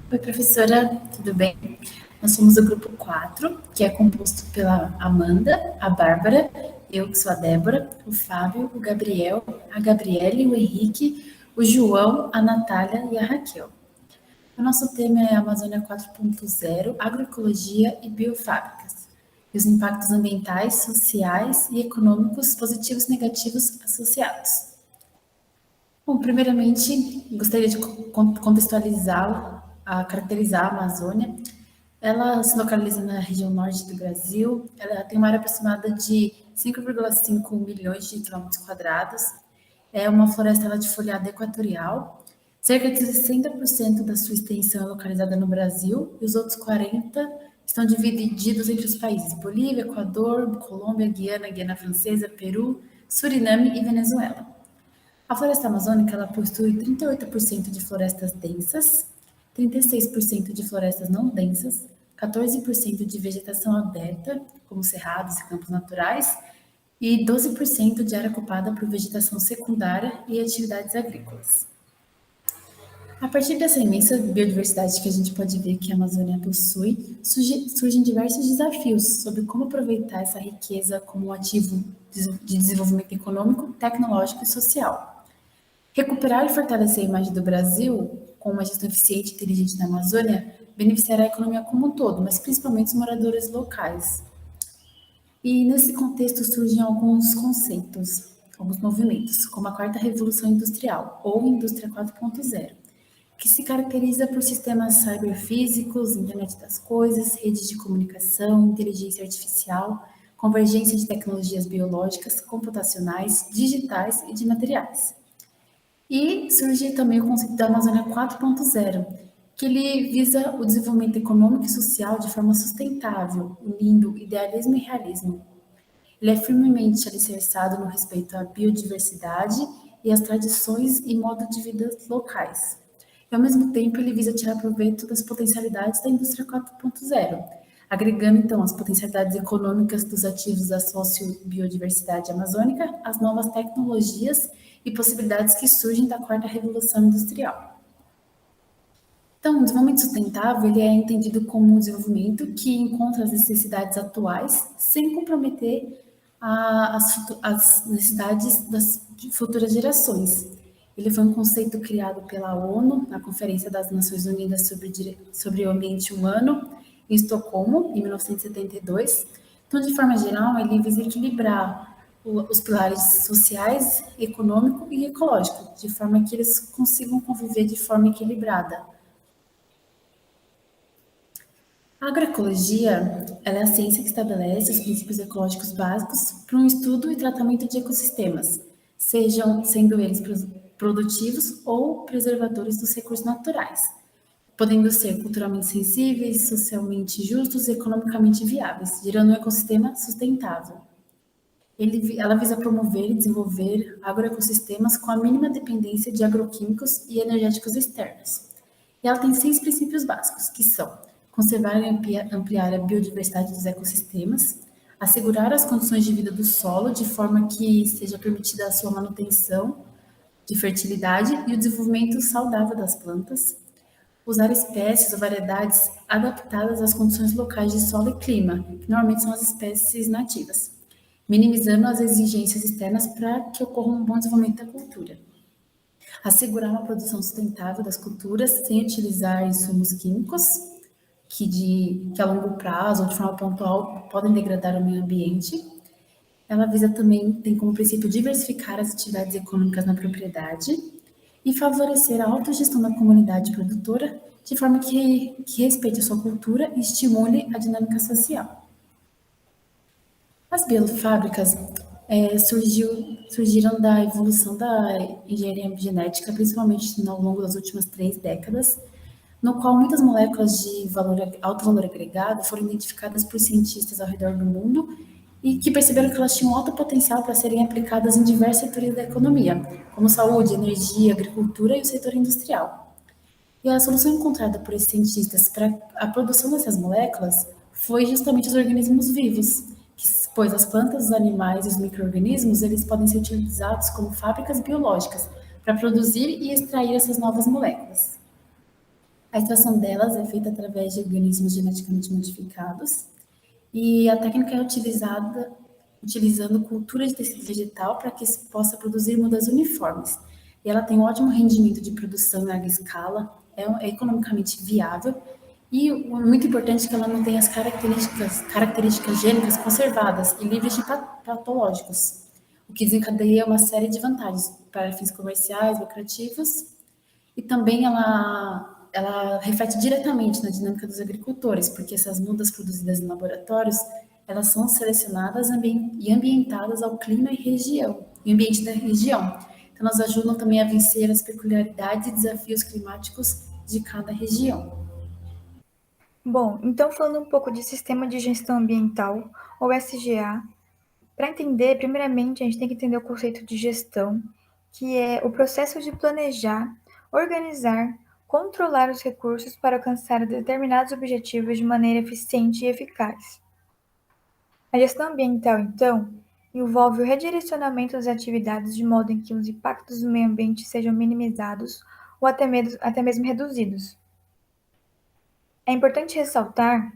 Oi, professora, tudo bem? Nós somos o grupo 4, que é composto pela Amanda, a Bárbara, eu que sou a Débora, o Fábio, o Gabriel, a Gabriele, o Henrique, o João, a Natália e a Raquel. O nosso tema é Amazônia 4.0, agroecologia e biofábricas, e os impactos ambientais, sociais e econômicos positivos e negativos associados. Bom, primeiramente, gostaria de caracterizar a Amazônia. Ela se localiza na região norte do Brasil. Ela tem uma área aproximada de 5,5 milhões de quilômetros quadrados. É uma floresta latifoliada equatorial. Cerca de 60% da sua extensão é localizada no Brasil e os outros 40% estão divididos entre os países Bolívia, Equador, Colômbia, Guiana, Guiana Francesa, Peru, Suriname e Venezuela. A floresta amazônica ela possui 38% de florestas densas, 36% de florestas não densas, 14% de vegetação aberta, como cerrados e campos naturais, e 12% de área ocupada por vegetação secundária e atividades agrícolas. A partir dessa imensa biodiversidade que a gente pode ver que a Amazônia possui, surgem diversos desafios sobre como aproveitar essa riqueza como um ativo de desenvolvimento econômico, tecnológico e social. Recuperar e fortalecer a imagem do Brasil com uma gestão eficiente e inteligente da Amazônia beneficiará a economia como um todo, mas principalmente os moradores locais. E nesse contexto surgem alguns conceitos, alguns movimentos, como a quarta revolução industrial, ou indústria 4.0, que se caracteriza por sistemas cyberfísicos, internet das coisas, redes de comunicação, inteligência artificial, convergência de tecnologias biológicas, computacionais, digitais e de materiais. E surge também o conceito da Amazônia 4.0, que ele visa o desenvolvimento econômico e social de forma sustentável, unindo idealismo e realismo. Ele é firmemente alicerçado no respeito à biodiversidade e às tradições e modo de vida locais. E, ao mesmo tempo, ele visa tirar proveito das potencialidades da indústria 4.0, agregando, então, as potencialidades econômicas dos ativos da sociobiodiversidade amazônica, as novas tecnologias e possibilidades que surgem da quarta revolução industrial. Então, o desenvolvimento sustentável ele é entendido como um desenvolvimento que encontra as necessidades atuais sem comprometer as necessidades das futuras gerações. Ele foi um conceito criado pela ONU, na Conferência das Nações Unidas sobre o Ambiente Humano, em Estocolmo, em 1972. Então, de forma geral, ele visa equilibrar os pilares sociais, econômico e ecológico, de forma que eles consigam conviver de forma equilibrada. A agroecologia ela é a ciência que estabelece os princípios ecológicos básicos para um estudo e tratamento de ecossistemas, sendo eles produtivos ou preservadores dos recursos naturais, podendo ser culturalmente sensíveis, socialmente justos e economicamente viáveis, gerando um ecossistema sustentável. Ela visa promover e desenvolver agroecossistemas com a mínima dependência de agroquímicos e energéticos externos. E ela tem 6 princípios básicos, que são conservar e ampliar a biodiversidade dos ecossistemas, assegurar as condições de vida do solo de forma que seja permitida a sua manutenção de fertilidade e o desenvolvimento saudável das plantas, usar espécies ou variedades adaptadas às condições locais de solo e clima, que normalmente são as espécies nativas, minimizando as exigências externas para que ocorra um bom desenvolvimento da cultura. Assegurar uma produção sustentável das culturas sem utilizar insumos químicos, que a longo prazo ou de forma pontual podem degradar o meio ambiente. Ela visa também, tem como princípio diversificar as atividades econômicas na propriedade e favorecer a autogestão da comunidade produtora de forma que respeite a sua cultura e estimule a dinâmica social. As biofábricas surgiram da evolução da engenharia genética, principalmente ao longo das últimas 3 décadas, no qual muitas moléculas de alto valor agregado foram identificadas por cientistas ao redor do mundo e que perceberam que elas tinham alto potencial para serem aplicadas em diversos setores da economia, como saúde, energia, agricultura e o setor industrial. E a solução encontrada por esses cientistas para a produção dessas moléculas foi justamente os organismos vivos, pois as plantas, os animais e os micro-organismos eles podem ser utilizados como fábricas biológicas para produzir e extrair essas novas moléculas. A extração delas é feita através de organismos geneticamente modificados e a técnica é utilizada utilizando cultura de tecido vegetal para que se possa produzir mudas uniformes. E ela tem um ótimo rendimento de produção em larga escala, é economicamente viável e o muito importante é que ela não tem as características gênicas conservadas e livres de patológicos, o que desencadeia uma série de vantagens para fins comerciais, lucrativos e também ela reflete diretamente na dinâmica dos agricultores, porque essas mudas produzidas em laboratórios, elas são selecionadas e ambientadas ao clima e região, e ambiente da região. Então, elas ajudam também a vencer as peculiaridades e desafios climáticos de cada região. Bom, então falando um pouco de Sistema de Gestão Ambiental, ou SGA, para entender, primeiramente, a gente tem que entender o conceito de gestão, que é o processo de planejar, organizar, controlar os recursos para alcançar determinados objetivos de maneira eficiente e eficaz. A gestão ambiental, então, envolve o redirecionamento das atividades de modo em que os impactos do meio ambiente sejam minimizados ou até mesmo reduzidos. É importante ressaltar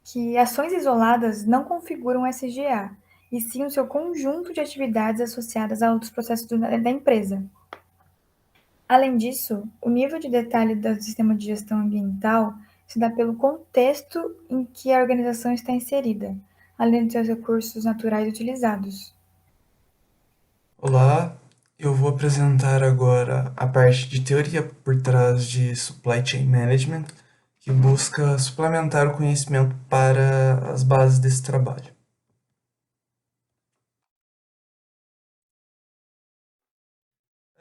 que ações isoladas não configuram o SGA, e sim o seu conjunto de atividades associadas a outros processos da empresa. Além disso, o nível de detalhe do sistema de gestão ambiental se dá pelo contexto em que a organização está inserida, além de seus recursos naturais utilizados. Olá, eu vou apresentar agora a parte de teoria por trás de Supply Chain Management, que busca suplementar o conhecimento para as bases desse trabalho.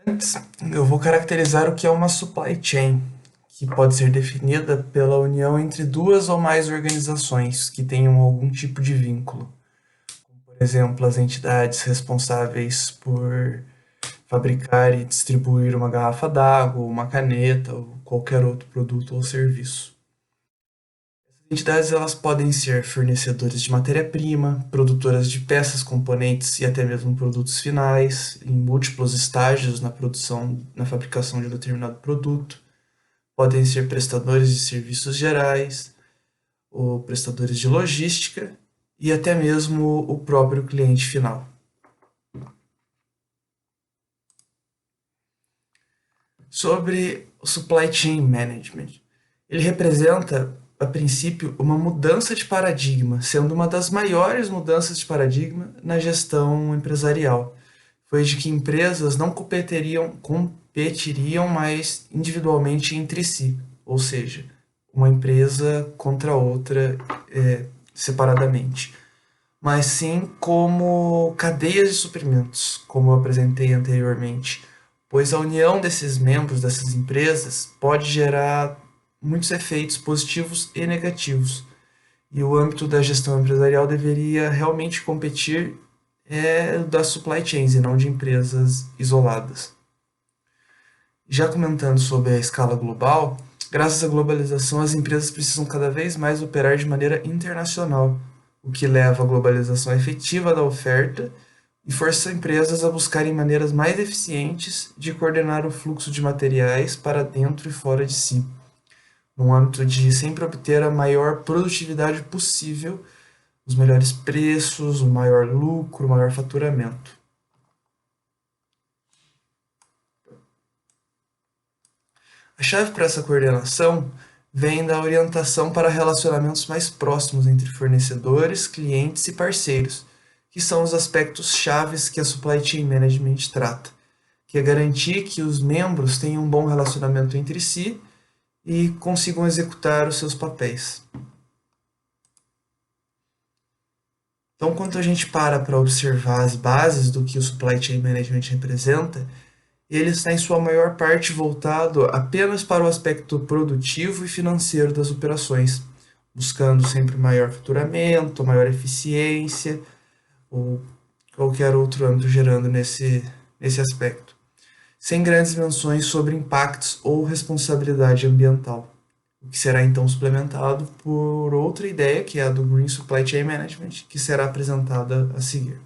Antes, eu vou caracterizar o que é uma supply chain, que pode ser definida pela união entre duas ou mais organizações que tenham algum tipo de vínculo. Por exemplo, as entidades responsáveis por fabricar e distribuir uma garrafa d'água, uma caneta ou qualquer outro produto ou serviço. Essas entidades elas podem ser fornecedores de matéria-prima, produtoras de peças, componentes e até mesmo produtos finais, em múltiplos estágios na produção, na fabricação de um determinado produto. Podem ser prestadores de serviços gerais, ou prestadores de logística e até mesmo o próprio cliente final. Sobre o Supply Chain Management. Ele representa, a princípio, uma mudança de paradigma, sendo uma das maiores mudanças de paradigma na gestão empresarial. Foi de que empresas não competiriam mais individualmente entre si, ou seja, uma empresa contra outra separadamente, mas sim como cadeias de suprimentos, como eu apresentei anteriormente, pois a união desses membros dessas empresas pode gerar muitos efeitos positivos e negativos. E o âmbito da gestão empresarial deveria realmente competir das supply chains e não de empresas isoladas. Já comentando sobre a escala global, graças à globalização, as empresas precisam cada vez mais operar de maneira internacional, o que leva à globalização efetiva da oferta e força empresas a buscarem maneiras mais eficientes de coordenar o fluxo de materiais para dentro e fora de si, no âmbito de sempre obter a maior produtividade possível, os melhores preços, o maior lucro, o maior faturamento. A chave para essa coordenação vem da orientação para relacionamentos mais próximos entre fornecedores, clientes e parceiros, que são os aspectos chaves que a Supply Chain Management trata, que é garantir que os membros tenham um bom relacionamento entre si e consigam executar os seus papéis. Então, quando a gente para observar as bases do que o Supply Chain Management representa, ele está em sua maior parte voltado apenas para o aspecto produtivo e financeiro das operações, buscando sempre maior faturamento, maior eficiência ou qualquer outro âmbito gerando nesse aspecto, sem grandes menções sobre impactos ou responsabilidade ambiental, o que será então suplementado por outra ideia, que é a do Green Supply Chain Management, que será apresentada a seguir.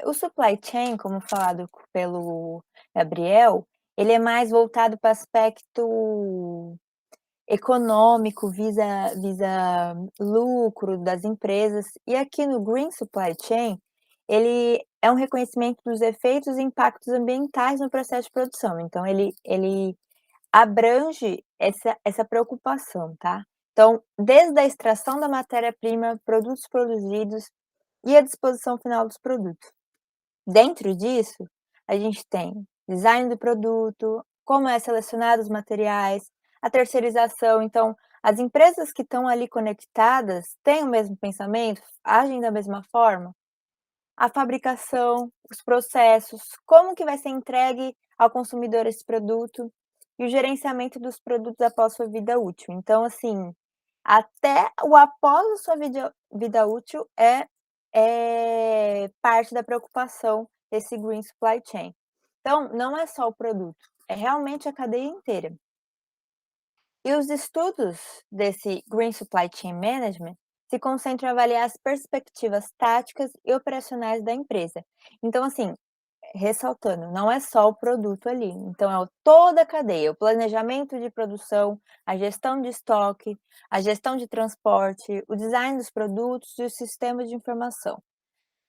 O supply chain, como falado pelo Gabriel, ele é mais voltado para o aspecto econômico, visa lucro das empresas. E aqui no Green Supply Chain, ele é um reconhecimento dos efeitos e impactos ambientais no processo de produção. Então ele abrange essa preocupação, tá. Então, desde a extração da matéria-prima, produtos produzidos e a disposição final dos produtos. Dentro disso, a gente tem design do produto, como é selecionado os materiais, a terceirização. Então, as empresas que estão ali conectadas têm o mesmo pensamento, agem da mesma forma? A fabricação, os processos, como que vai ser entregue ao consumidor esse produto e o gerenciamento dos produtos após sua vida útil. Então, assim, até o após a sua vida útil é parte da preocupação desse Green Supply Chain. Então, não é só o produto, é realmente a cadeia inteira. E os estudos desse Green Supply Chain Management se concentram em avaliar as perspectivas táticas e operacionais da empresa. Então, assim, ressaltando, não é só o produto ali, então é toda a cadeia, o planejamento de produção, a gestão de estoque, a gestão de transporte, o design dos produtos e os sistemas de informação.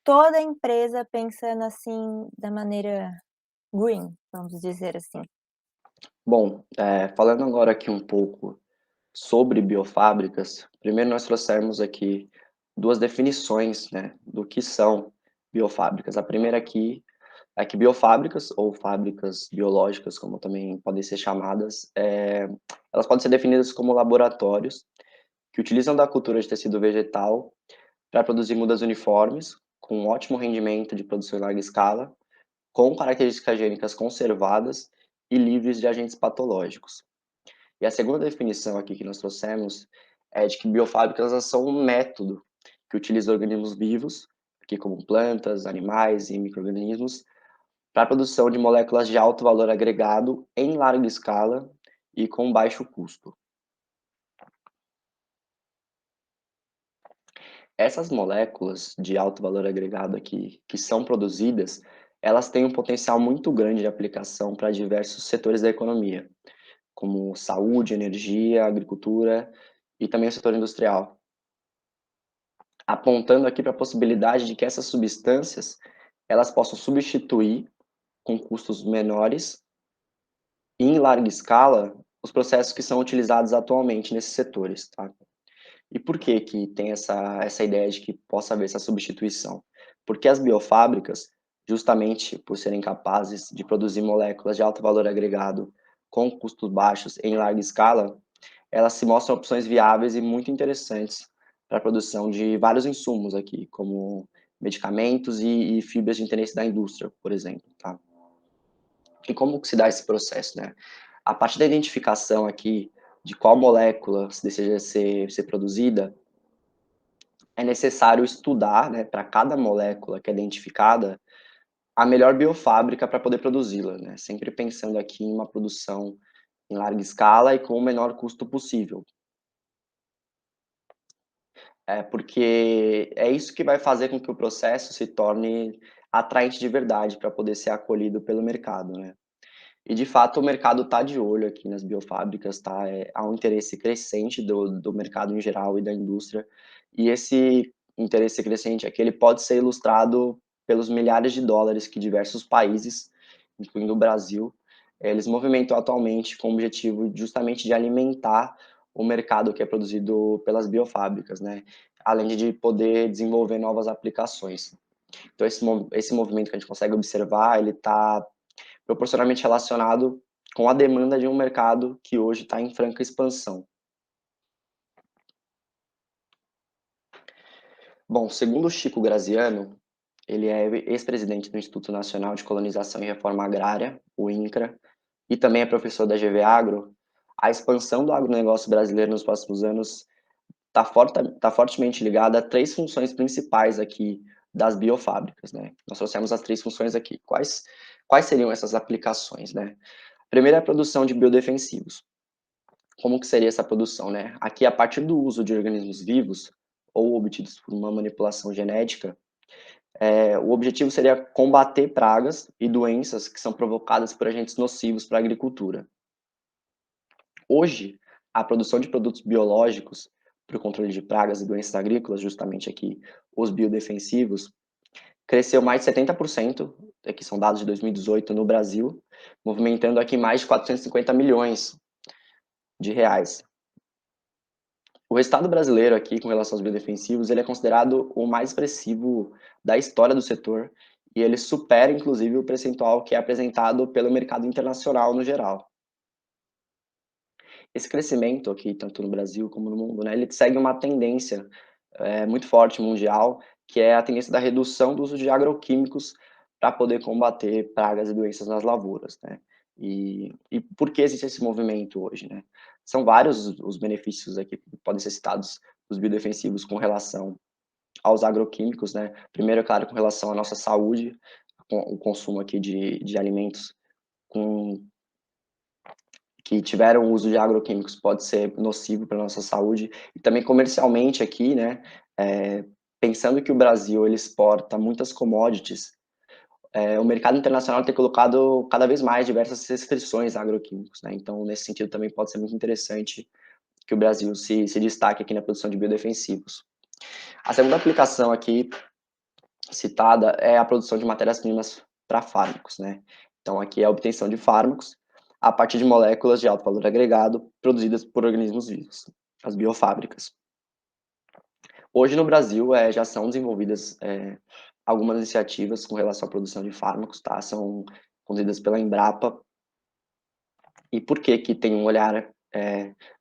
Toda a empresa pensando assim da maneira green, vamos dizer assim. Bom, falando agora aqui um pouco sobre biofábricas, primeiro nós trouxemos aqui duas definições, né, do que são biofábricas. A primeira aqui é que biofábricas, ou fábricas biológicas, como também podem ser chamadas, elas podem ser definidas como laboratórios que utilizam da cultura de tecido vegetal para produzir mudas uniformes, com um ótimo rendimento de produção em larga escala, com características higiênicas conservadas e livres de agentes patológicos. E a segunda definição aqui que nós trouxemos é de que biofábricas são um método que utiliza organismos vivos, aqui como plantas, animais e micro-organismos, para a produção de moléculas de alto valor agregado em larga escala e com baixo custo. Essas moléculas de alto valor agregado aqui, que são produzidas, elas têm um potencial muito grande de aplicação para diversos setores da economia, como saúde, energia, agricultura e também o setor industrial, apontando aqui para a possibilidade de que essas substâncias elas possam substituir, com custos menores e em larga escala, os processos que são utilizados atualmente nesses setores, tá? E por que que tem essa ideia de que possa haver essa substituição? Porque as biofábricas, justamente por serem capazes de produzir moléculas de alto valor agregado com custos baixos em larga escala, elas se mostram opções viáveis e muito interessantes para a produção de vários insumos aqui, como medicamentos e fibras de interesse da indústria, por exemplo, tá? E como que se dá esse processo, né? A partir da identificação aqui de qual molécula se deseja ser produzida, é necessário estudar, né, para cada molécula que é identificada, a melhor biofábrica para poder produzi-la, né? Sempre pensando aqui em uma produção em larga escala e com o menor custo possível. Porque é isso que vai fazer com que o processo se torne atraente de verdade para poder ser acolhido pelo mercado, né? E de fato o mercado está de olho aqui nas biofábricas, tá? Há um interesse crescente do mercado em geral e da indústria, e esse interesse crescente aqui ele pode ser ilustrado pelos milhares de dólares que diversos países, incluindo o Brasil, eles movimentam atualmente com o objetivo justamente de alimentar o mercado que é produzido pelas biofábricas, né? Além de poder desenvolver novas aplicações. Então esse movimento que a gente consegue observar, ele está proporcionalmente relacionado com a demanda de um mercado que hoje está em franca expansão. Bom, segundo Chico Graziano, ele é ex-presidente do Instituto Nacional de Colonização e Reforma Agrária, o INCRA, e também é professor da GV Agro. A expansão do agronegócio brasileiro nos próximos anos está fortemente ligada a três funções principais aqui das biofábricas, né? Nós trouxemos as três funções aqui. Quais seriam essas aplicações, né? A primeira é a produção de biodefensivos. Como que seria essa produção, né? Aqui, a partir do uso de organismos vivos ou obtidos por uma manipulação genética, O objetivo seria combater pragas e doenças que são provocadas por agentes nocivos para a agricultura. Hoje, a produção de produtos biológicos para o controle de pragas e doenças agrícolas, justamente aqui os biodefensivos, cresceu mais de 70%, que são dados de 2018 no Brasil, movimentando aqui mais de 450 milhões de reais. O resultado brasileiro aqui, com relação aos biodefensivos, ele é considerado o mais expressivo da história do setor e ele supera, inclusive, o percentual que é apresentado pelo mercado internacional no geral. Esse crescimento aqui, tanto no Brasil como no mundo, né, ele segue uma tendência muito forte mundial, que é a tendência da redução do uso de agroquímicos para poder combater pragas e doenças nas lavouras, né? E por que existe esse movimento hoje, né? São vários os benefícios aqui que podem ser citados dos biodefensivos com relação aos agroquímicos, né? Primeiro, é claro, com relação à nossa saúde, com o consumo aqui de alimentos com que tiveram uso de agroquímicos pode ser nocivo para a nossa saúde, e também comercialmente aqui, né, pensando que o Brasil ele exporta muitas commodities, o mercado internacional tem colocado cada vez mais diversas restrições a agroquímicos, né, então nesse sentido também pode ser muito interessante que o Brasil se destaque aqui na produção de biodefensivos. A segunda aplicação aqui citada é a produção de matérias-primas para fármacos, né, então aqui é a obtenção de fármacos a partir de moléculas de alto valor agregado produzidas por organismos vivos, as biofábricas. Hoje no Brasil já são desenvolvidas algumas iniciativas com relação à produção de fármacos, tá? São conduzidas pela Embrapa. E por que que tem um olhar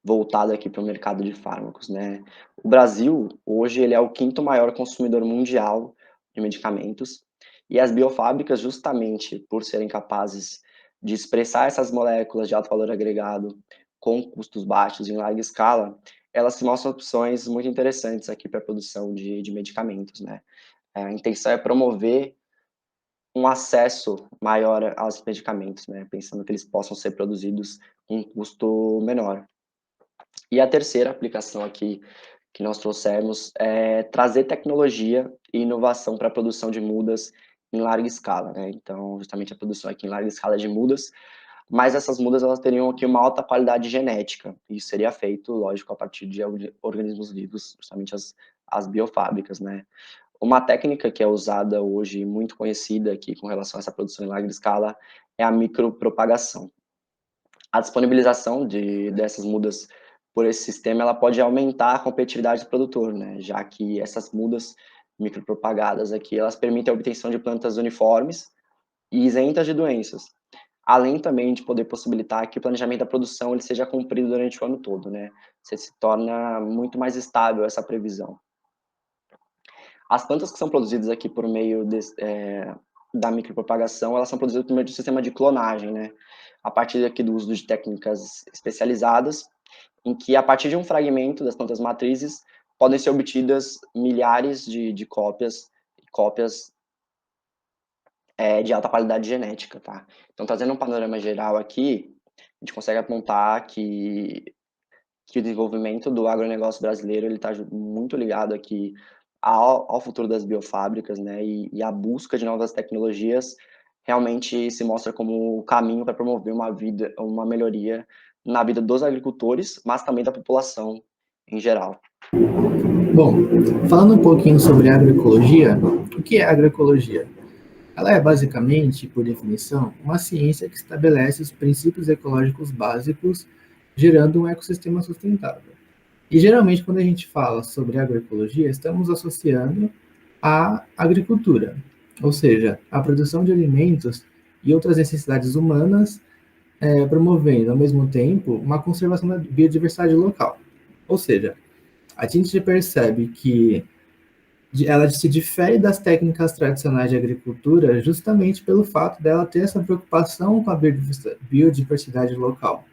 voltado aqui para o mercado de fármacos, né? O Brasil, hoje, ele é o quinto maior consumidor mundial de medicamentos, e as biofábricas, justamente por serem capazes de expressar essas moléculas de alto valor agregado com custos baixos em larga escala, elas se mostram opções muito interessantes aqui para a produção de medicamentos, né? A intenção é promover um acesso maior aos medicamentos, né, pensando que eles possam ser produzidos com um custo menor. E a terceira aplicação aqui que nós trouxemos é trazer tecnologia e inovação para a produção de mudas em larga escala, né, então justamente a produção aqui em larga escala de mudas, mas essas mudas elas teriam aqui uma alta qualidade genética, e isso seria feito, lógico, a partir de organismos vivos, justamente as biofábricas, né. Uma técnica que é usada hoje, muito conhecida aqui com relação a essa produção em larga escala, é a micropropagação. A disponibilização dessas mudas por esse sistema, ela pode aumentar a competitividade do produtor, né, já que essas mudas micropropagadas aqui, elas permitem a obtenção de plantas uniformes e isentas de doenças, além também de poder possibilitar que o planejamento da produção ele seja cumprido durante o ano todo, né, você se torna muito mais estável essa previsão. As plantas que são produzidas aqui por meio da micropropagação, elas são produzidas por meio de um sistema de clonagem, né? A partir aqui do uso de técnicas especializadas, em que a partir de um fragmento das plantas matrizes, podem ser obtidas milhares de cópias de alta qualidade genética, tá? Então, trazendo um panorama geral aqui, a gente consegue apontar que o desenvolvimento do agronegócio brasileiro ele está muito ligado aqui ao futuro das biofábricas, né? E a busca de novas tecnologias realmente se mostra como o caminho para promover uma melhoria na vida dos agricultores, mas também da população em geral. Bom, falando um pouquinho sobre agroecologia, o que é agroecologia? Ela é basicamente, por definição, uma ciência que estabelece os princípios ecológicos básicos, gerando um ecossistema sustentável. E geralmente, quando a gente fala sobre agroecologia, estamos associando à agricultura, ou seja, a produção de alimentos e outras necessidades humanas, promovendo, ao mesmo tempo, uma conservação da biodiversidade local. Ou seja, a gente percebe que ela se difere das técnicas tradicionais de agricultura justamente pelo fato dela ter essa preocupação com a biodiversidade local.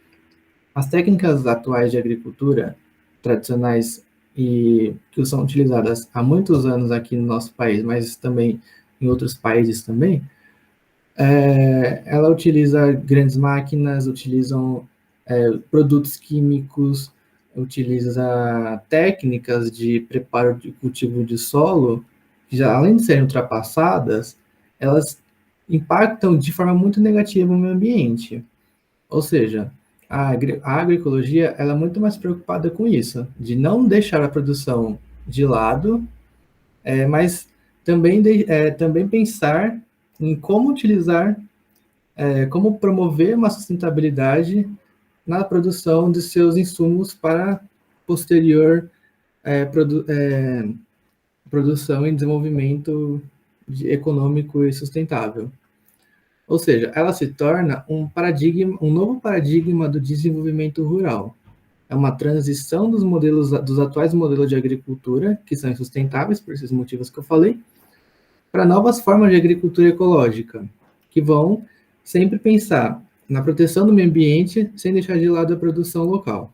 As técnicas atuais de agricultura tradicionais e que são utilizadas há muitos anos aqui no nosso país, mas também em outros países também, ela utiliza grandes máquinas, utilizam produtos químicos, utiliza técnicas de preparo de cultivo de solo já além de serem ultrapassadas, elas impactam de forma muito negativa o meio ambiente. Ou seja, a agroecologia ela é muito mais preocupada com isso, de não deixar a produção de lado, mas também pensar em como utilizar, como promover uma sustentabilidade na produção de seus insumos para posterior produção e desenvolvimento econômico e sustentável. Ou seja, ela se torna um novo paradigma do desenvolvimento rural. É uma transição dos atuais modelos de agricultura, que são insustentáveis por esses motivos que eu falei, para novas formas de agricultura ecológica, que vão sempre pensar na proteção do meio ambiente sem deixar de lado a produção local.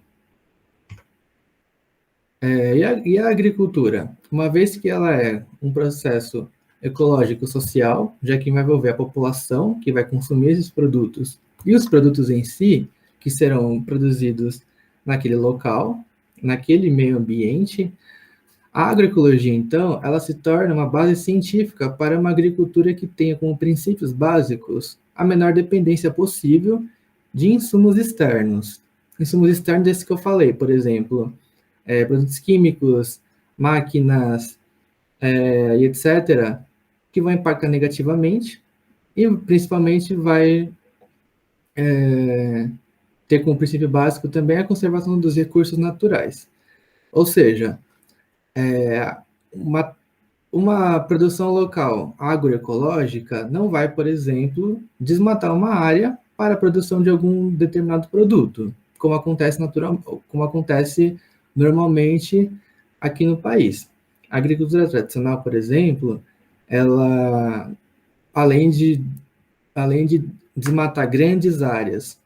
E a agricultura? Uma vez que ela é um processo ecológico social, já que vai envolver a população que vai consumir esses produtos e os produtos em si, que serão produzidos naquele local, naquele meio ambiente, a agroecologia, então, ela se torna uma base científica para uma agricultura que tenha como princípios básicos a menor dependência possível de insumos externos. Insumos externos desses que eu falei, por exemplo, produtos químicos, máquinas, e etc., que vão impactar negativamente e, principalmente, vai ter como princípio básico também a conservação dos recursos naturais. Ou seja, uma produção local agroecológica não vai, por exemplo, desmatar uma área para a produção de algum determinado produto, como acontece normalmente aqui no país. A agricultura tradicional, por exemplo, ela, além de desmatar grandes áreas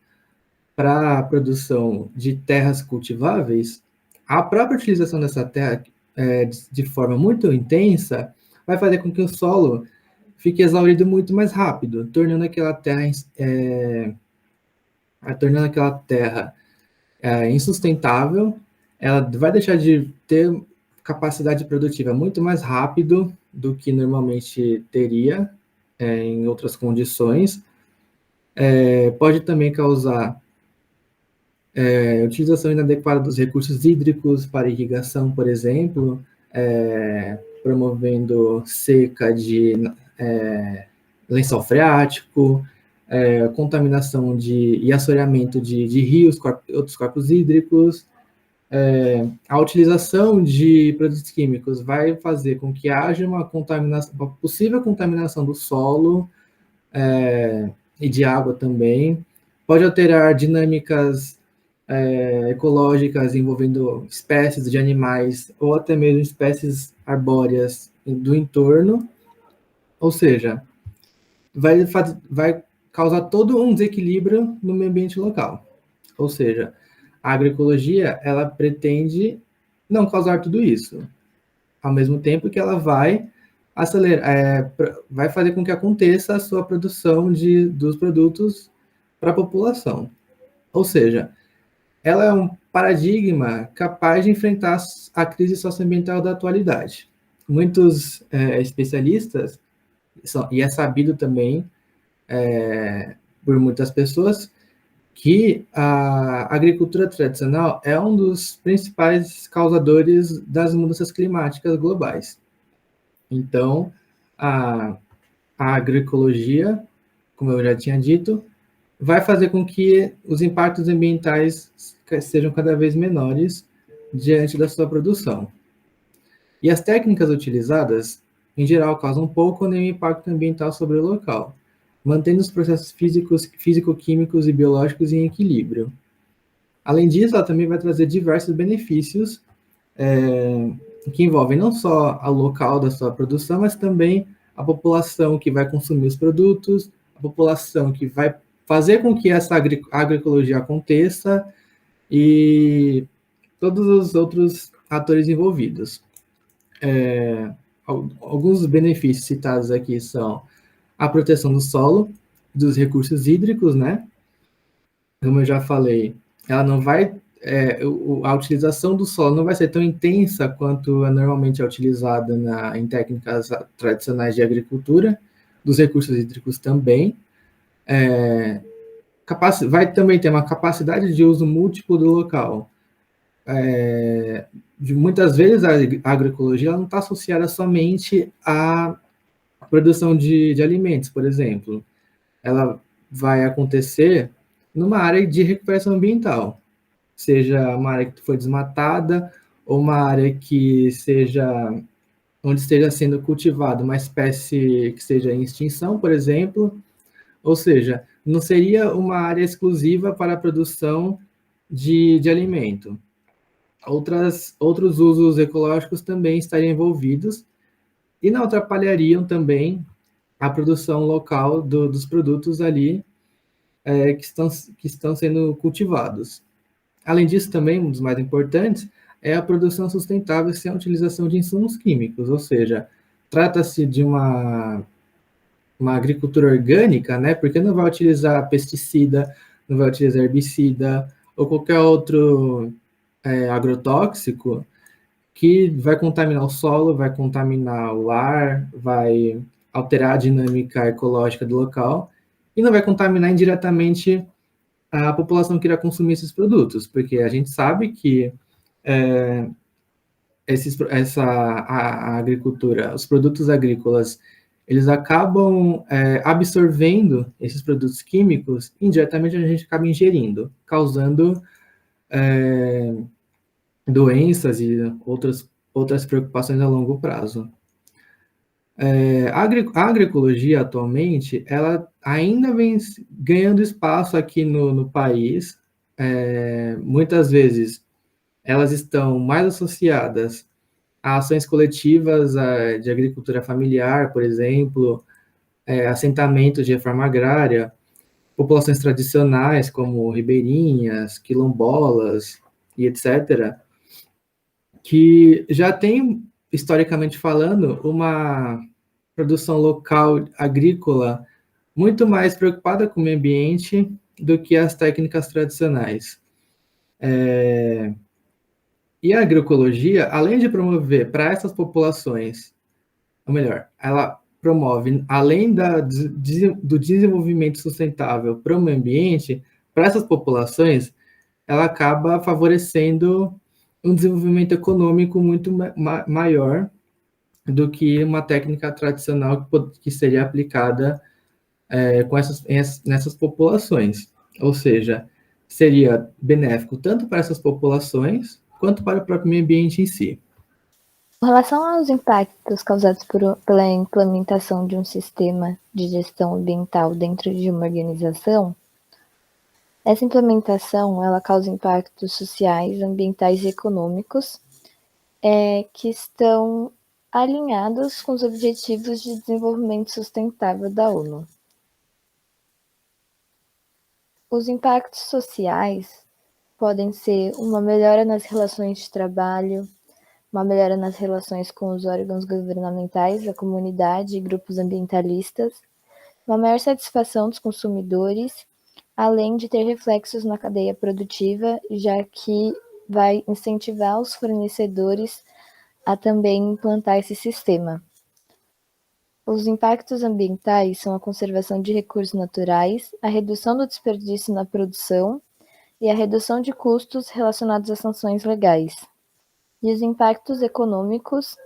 para a produção de terras cultiváveis, a própria utilização dessa terra de forma muito intensa vai fazer com que o solo fique exaurido muito mais rápido, tornando aquela terra insustentável. Ela vai deixar de ter capacidade produtiva muito mais rápido do que normalmente teria em outras condições. Pode também causar utilização inadequada dos recursos hídricos para irrigação, por exemplo, promovendo seca de lençol freático, contaminação e assoreamento de rios, outros corpos hídricos. A utilização de produtos químicos vai fazer com que haja uma possível contaminação do solo e de água também. Pode alterar dinâmicas ecológicas envolvendo espécies de animais ou até mesmo espécies arbóreas do entorno. Ou seja, vai causar todo um desequilíbrio no meio ambiente local. Ou seja, a agroecologia, ela pretende não causar tudo isso, ao mesmo tempo que ela vai acelerar, vai fazer com que aconteça a sua produção dos produtos para a população. Ou seja, ela é um paradigma capaz de enfrentar a crise socioambiental da atualidade. Muitos especialistas, e é sabido também por muitas pessoas, que a agricultura tradicional é um dos principais causadores das mudanças climáticas globais. Então, a agroecologia, como eu já tinha dito, vai fazer com que os impactos ambientais sejam cada vez menores diante da sua produção. E as técnicas utilizadas, em geral, causam pouco ou nenhum impacto ambiental sobre o local, mantendo os processos físico-químicos e biológicos em equilíbrio. Além disso, ela também vai trazer diversos benefícios que envolvem não só o local da sua produção, mas também a população que vai consumir os produtos, a população que vai fazer com que essa agroecologia aconteça e todos os outros atores envolvidos. Alguns dos benefícios citados aqui são a proteção do solo, dos recursos hídricos, né? Como eu já falei, ela não vai a utilização do solo não vai ser tão intensa quanto normalmente é utilizada em técnicas tradicionais de agricultura, dos recursos hídricos também. Vai também ter uma capacidade de uso múltiplo do local. Muitas vezes a agroecologia ela não está associada somente à produção de alimentos, por exemplo. Ela vai acontecer numa área de recuperação ambiental, seja uma área que foi desmatada ou uma área que seja onde esteja sendo cultivada uma espécie que seja em extinção, por exemplo, ou seja, não seria uma área exclusiva para a produção de alimento. Outros usos ecológicos também estariam envolvidos e não atrapalhariam também a produção local dos produtos ali que estão sendo cultivados. Além disso, também, um dos mais importantes é a produção sustentável sem a utilização de insumos químicos, ou seja, trata-se de uma agricultura orgânica, né? Porque não vai utilizar pesticida, não vai utilizar herbicida ou qualquer outro agrotóxico que vai contaminar o solo, vai contaminar o ar, vai alterar a dinâmica ecológica do local e não vai contaminar indiretamente a população que irá consumir esses produtos, porque a gente sabe que a agricultura, os produtos agrícolas, eles acabam absorvendo esses produtos químicos, indiretamente a gente acaba ingerindo, causando doenças e outras preocupações a longo prazo. A agroecologia, atualmente, ela ainda vem ganhando espaço aqui no país. Muitas vezes, elas estão mais associadas a ações coletivas de agricultura familiar, por exemplo, assentamentos de reforma agrária, populações tradicionais, como ribeirinhas, quilombolas e etc., que já tem, historicamente falando, uma produção local agrícola muito mais preocupada com o meio ambiente do que as técnicas tradicionais. E a agroecologia, além de promover para essas populações, ou melhor, ela promove, além do desenvolvimento sustentável para o meio ambiente, para essas populações, ela acaba favorecendo um desenvolvimento econômico muito maior do que uma técnica tradicional que seria aplicada nessas populações. Ou seja, seria benéfico tanto para essas populações quanto para o próprio meio ambiente em si. Com relação aos impactos causados pela implementação de um sistema de gestão ambiental dentro de uma organização, essa implementação ela causa impactos sociais, ambientais e econômicos que estão alinhados com os Objetivos de Desenvolvimento Sustentável da ONU. Os impactos sociais podem ser uma melhora nas relações de trabalho, uma melhora nas relações com os órgãos governamentais, a comunidade e grupos ambientalistas, uma maior satisfação dos consumidores, além de ter reflexos na cadeia produtiva, já que vai incentivar os fornecedores a também implantar esse sistema. Os impactos ambientais são a conservação de recursos naturais, a redução do desperdício na produção e a redução de custos relacionados a sanções legais. E os impactos econômicos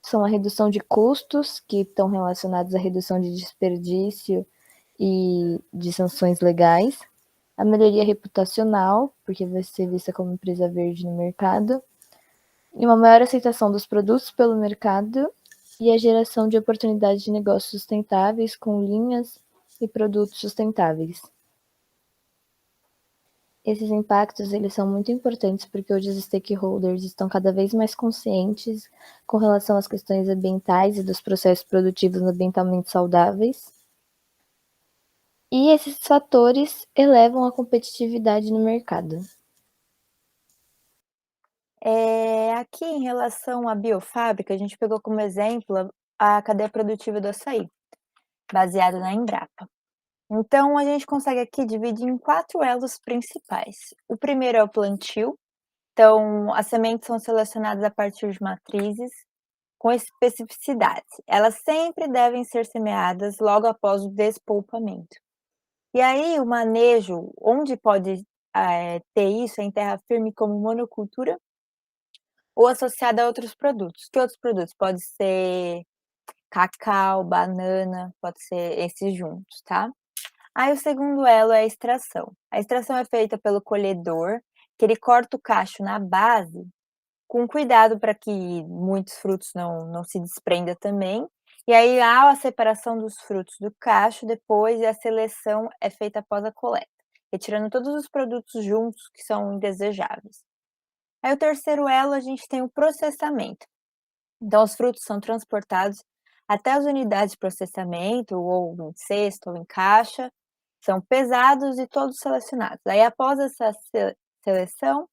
são a redução de custos, que estão relacionados à redução de desperdício e de sanções legais, a melhoria reputacional, porque vai ser vista como empresa verde no mercado, e uma maior aceitação dos produtos pelo mercado e a geração de oportunidades de negócios sustentáveis com linhas e produtos sustentáveis. Esses impactos eles são muito importantes porque hoje os stakeholders estão cada vez mais conscientes com relação às questões ambientais e dos processos produtivos ambientalmente saudáveis. E esses fatores elevam a competitividade no mercado. Aqui, em relação à biofábrica, a gente pegou como exemplo a cadeia produtiva do açaí, baseada na Embrapa. Então, a gente consegue aqui dividir em 4 elos principais. O primeiro é o plantio, então as sementes são selecionadas a partir de matrizes com especificidades. Elas sempre devem ser semeadas logo após o despolpamento. E aí o manejo, onde pode, ter isso, é em terra firme como monocultura ou associada a outros produtos. Que outros produtos? Pode ser cacau, banana, pode ser esses juntos, tá? Aí o segundo elo é a extração. A extração é feita pelo colhedor, que ele corta o cacho na base, com cuidado para que muitos frutos não se desprenda também. E aí há a separação dos frutos do cacho depois e a seleção é feita após a coleta, retirando todos os produtos juntos que são indesejáveis. Aí o terceiro elo a gente tem o processamento. Então os frutos são transportados até as unidades de processamento, ou em cesto ou em caixa, são pesados e todos selecionados. Aí após essa seleção,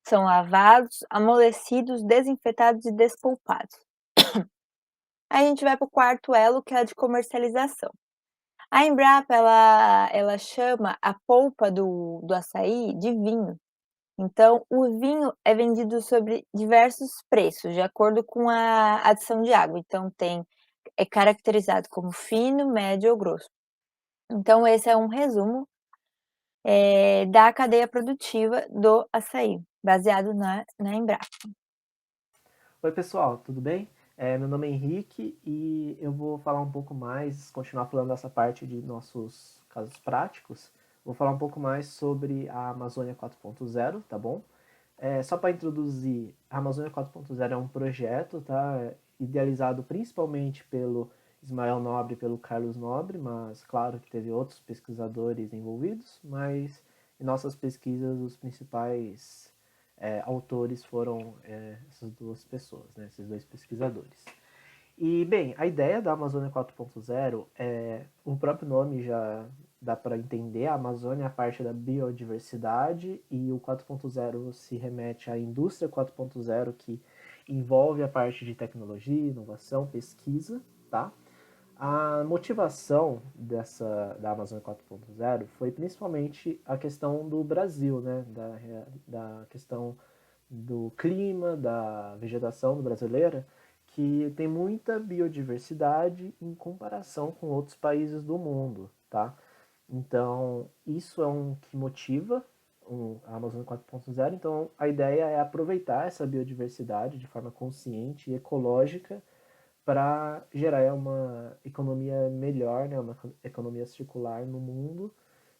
são lavados, amolecidos, desinfetados e despolpados. Aí a gente vai para o quarto elo, que é a de comercialização. A Embrapa, ela chama a polpa do açaí de vinho. Então, o vinho é vendido sobre diversos preços, de acordo com a adição de água. Então, é caracterizado como fino, médio ou grosso. Então, esse é um resumo da cadeia produtiva do açaí, baseado na Embrapa. Oi, pessoal, tudo bem? Meu nome é Henrique e eu vou falar um pouco mais, continuar falando dessa parte de nossos casos práticos. Vou falar um pouco mais sobre a Amazônia 4.0, tá bom? Só para introduzir, a Amazônia 4.0 é um projeto, tá? Idealizado principalmente pelo Ismael Nobre e pelo Carlos Nobre, mas claro que teve outros pesquisadores envolvidos, mas em nossas pesquisas os principais autores foram essas duas pessoas, né? Esses dois pesquisadores. E, bem, a ideia da Amazônia 4.0 o próprio nome já dá para entender, a Amazônia é a parte da biodiversidade e o 4.0 se remete à indústria 4.0, que envolve a parte de tecnologia, inovação, pesquisa, tá? A motivação da Amazônia 4.0 foi principalmente a questão do Brasil, né? Da questão do clima, da vegetação brasileira, que tem muita biodiversidade em comparação com outros países do mundo, tá? Então, isso é um que motiva a Amazônia 4.0. Então, a ideia é aproveitar essa biodiversidade de forma consciente e ecológica para gerar uma economia melhor, né? Uma economia circular no mundo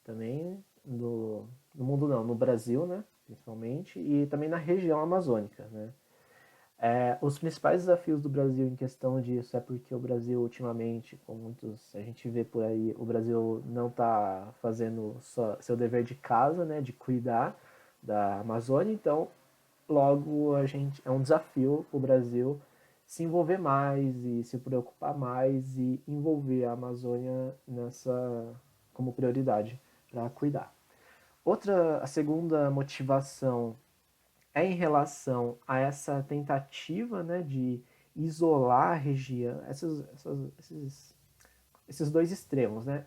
também, no mundo não, no Brasil, né? Principalmente, e também na região amazônica, né? Os principais desafios do Brasil em questão disso é porque o Brasil ultimamente, como muitos a gente vê por aí, o Brasil não está fazendo seu dever de casa, né, de cuidar da Amazônia, então logo é um desafio o Brasil se envolver mais e se preocupar mais e envolver a Amazônia como prioridade para cuidar. A segunda motivação é em relação a essa tentativa, né, de isolar a região, esses dois extremos, né?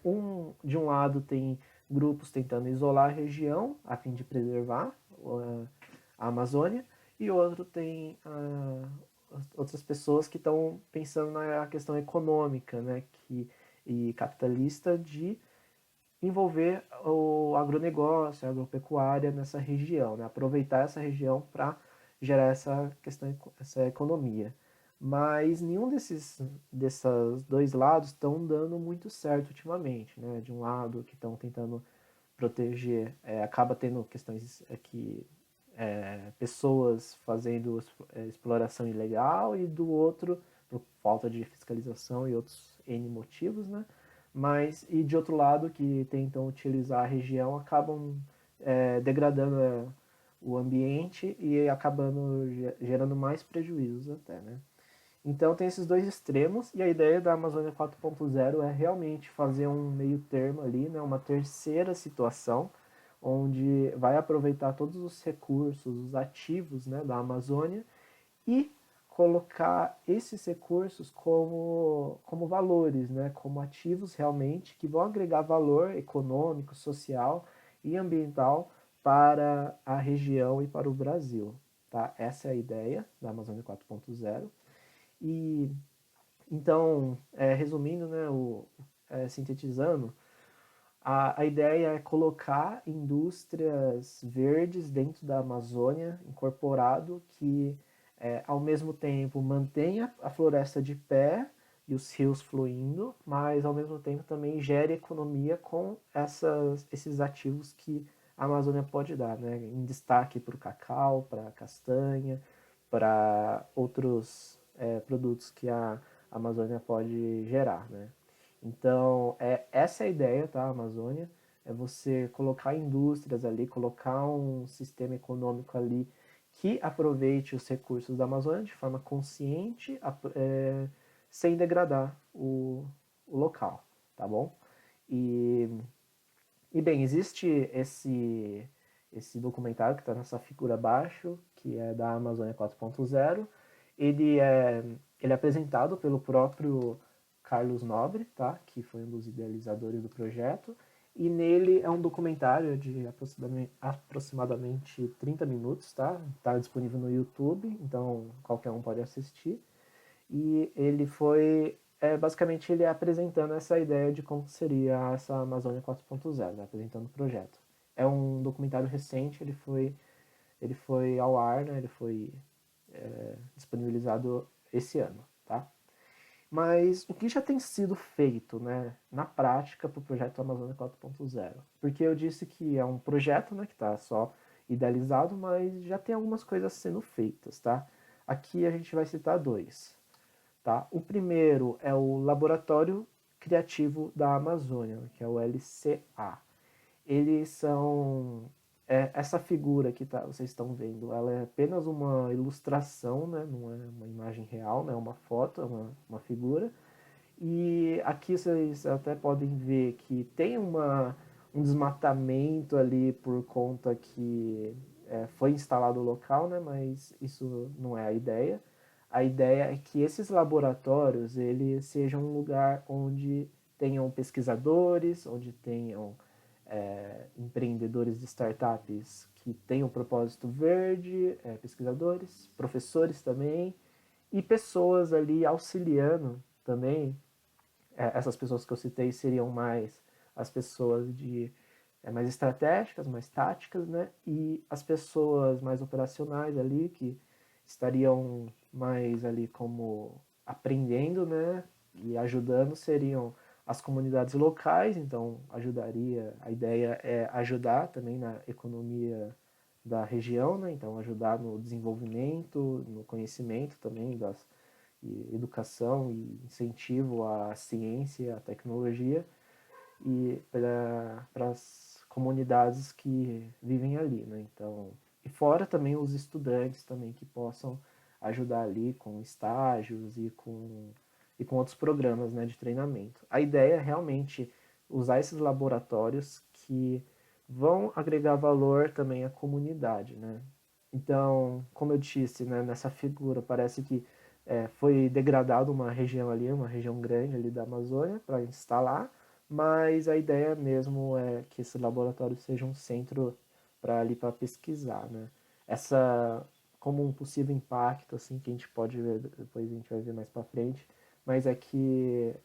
De um lado tem grupos tentando isolar a região a fim de preservar a Amazônia, e outro tem outras pessoas que estão pensando na questão econômica, né, e capitalista de envolver o agronegócio, a agropecuária nessa região, né? Aproveitar essa região para gerar essa economia. Mas nenhum desses dois lados estão dando muito certo ultimamente, né? De um lado que estão tentando proteger, acaba tendo questões pessoas fazendo exploração ilegal, e do outro, por falta de fiscalização e outros N motivos, né? E de outro lado, que tentam utilizar a região, acabam degradando o ambiente e acabando gerando mais prejuízos até, né? Então tem esses dois extremos, e a ideia da Amazônia 4.0 é realmente fazer um meio termo ali, né, uma terceira situação, onde vai aproveitar todos os recursos, os ativos, né, da Amazônia, e colocar esses recursos como valores, né? Como ativos realmente que vão agregar valor econômico, social e ambiental para a região e para o Brasil. Tá? Essa é a ideia da Amazônia 4.0. E então, resumindo, né, sintetizando, a ideia é colocar indústrias verdes dentro da Amazônia, incorporado, que ao mesmo tempo mantenha a floresta de pé e os rios fluindo, mas ao mesmo tempo também gere economia com esses ativos que a Amazônia pode dar, né? Em destaque para o cacau, para a castanha, para outros produtos que a Amazônia pode gerar, né? Então, essa é a ideia, tá? A Amazônia é você colocar indústrias ali, colocar um sistema econômico ali que aproveite os recursos da Amazônia de forma consciente, sem degradar o local, tá bom? E bem, existe esse documentário que está nessa figura abaixo, que é da Amazônia 4.0. Ele é apresentado pelo próprio Carlos Nobre, tá? Que foi um dos idealizadores do projeto. E nele é um documentário de aproximadamente 30 minutos, tá? Está disponível no YouTube, então qualquer um pode assistir. E ele foi basicamente ele apresentando essa ideia de como seria essa Amazônia 4.0, né? Apresentando o projeto. É um documentário recente, ele foi ao ar, né? Ele foi disponibilizado esse ano, tá? Mas o que já tem sido feito, né, na prática para o projeto Amazônia 4.0? Porque eu disse que é um projeto, né, que está só idealizado, mas já tem algumas coisas sendo feitas, tá? Aqui a gente vai citar dois. Tá? O primeiro é o Laboratório Criativo da Amazônia, que é o LCA. Eles são... essa figura que vocês estão vendo, ela é apenas uma ilustração, né? Não é uma imagem real, né? É uma foto, é uma figura. E aqui vocês até podem ver que tem um desmatamento ali por conta que foi instalado o local, né? Mas isso não é a ideia. A ideia é que esses laboratórios eles sejam um lugar onde tenham pesquisadores, onde tenham empreendedores de startups que tenham propósito verde, pesquisadores, professores também, e pessoas ali auxiliando também. Essas pessoas que eu citei seriam mais as pessoas mais estratégicas, mais táticas, né? E as pessoas mais operacionais ali, que estariam mais ali como aprendendo, né? E ajudando, seriam as comunidades locais, então a ideia é ajudar também na economia da região, né? Então ajudar no desenvolvimento, no conhecimento também e educação e incentivo à ciência, à tecnologia e para as comunidades que vivem ali, né? Então, e fora também os estudantes também que possam ajudar ali com estágios e com outros programas, né, de treinamento. A ideia é realmente usar esses laboratórios que vão agregar valor também à comunidade, né? Então, como eu disse, né, nessa figura parece que foi degradado uma região ali, uma região grande ali da Amazônia para instalar, mas a ideia mesmo é que esse laboratório seja um centro para pesquisar, né? Como um possível impacto, assim, que a gente pode ver, depois a gente vai ver mais para frente, mas é que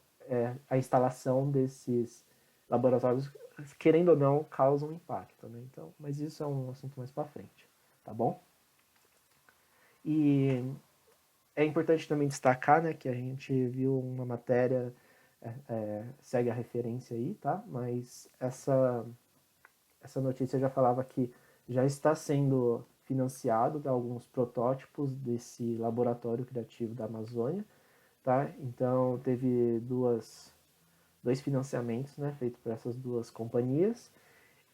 a instalação desses laboratórios, querendo ou não, causa um impacto, né? Então, mas isso é um assunto mais para frente, tá bom? E é importante também destacar, né, que a gente viu uma matéria, segue a referência aí, tá? Mas essa notícia já falava que já está sendo financiado alguns protótipos desse laboratório criativo da Amazônia, tá? Então teve dois financiamentos, né, feitos por essas duas companhias